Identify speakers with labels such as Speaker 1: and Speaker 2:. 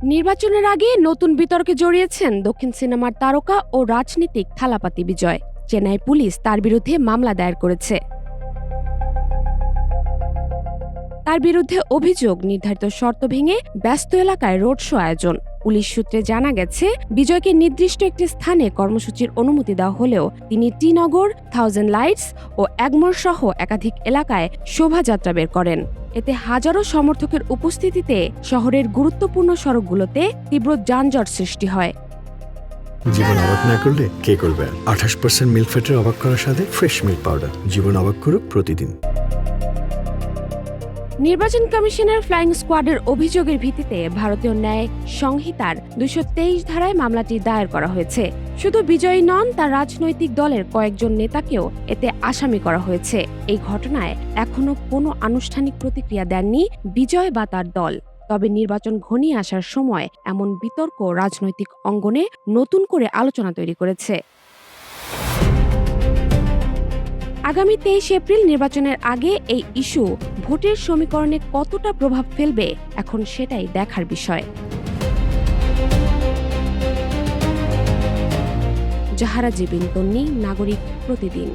Speaker 1: নির্বাচনের আগে নতুন বিতর্কে জড়িয়েছেন দক্ষিণ সিনেমার তারকা ও রাজনীতিক থালাপাতি বিজয়। চেন্নাই পুলিশ তার বিরুদ্ধে মামলা দায়ের করেছে। তার বিরুদ্ধে অভিযোগ, নির্ধারিত শর্ত ভেঙে ব্যস্ত এলাকায় রোড শো আয়োজন। পুলিশ সূত্রে জানা গেছে, বিজয়কে নির্দিষ্ট একটি স্থানে কর্মসূচির অনুমতি দেওয়া হলেও তিনি টি-নগর, থাউজেন্ড লাইটস ও এগমোর সহ একাধিক এলাকায় শোভাযাত্রা বের করেন। এতে হাজারো সমর্থকের উপস্থিতিতে শহরের গুরুত্বপূর্ণ সড়কগুলোতে তীব্র যানজট সৃষ্টি হয়।
Speaker 2: জীবন অবাক না করলে কে করবে? 28% মিল্ক ফ্যাটের অবাক করার সাথে ফ্রেশ মিল্ক পাউডার। জীবন অবাক করুক প্রতিদিন।
Speaker 1: নির্বাচন কমিশনের ফ্লাইং স্কোয়াডের অভিযোগের ভিত্তিতে ভারতীয় ন্যায় সংহিতার 223 ধারায় মামলাটি দায়ের করা হয়েছে। শুধু বিজয়ী নন, তার রাজনৈতিক দলের কয়েকজন নেতাকেও এতে আসামি করা হয়েছে। এই ঘটনায় এখনো কোনো আনুষ্ঠানিক প্রতিক্রিয়া দেননি বিজয় বা তার দল। তবে নির্বাচন ঘনিয়ে আসার সময় এমন বিতর্ক রাজনৈতিক অঙ্গনে নতুন করে আলোচনা তৈরি করেছে। আগামী 23 এপ্রিল নির্বাচনের আগে এই ইস্যু ভোটের সমীকরণে কতটা প্রভাব ফেলবে, এখন সেটাই দেখার বিষয়। জাহারা জিবিন তন্নি, নাগরিক প্রতিদিন।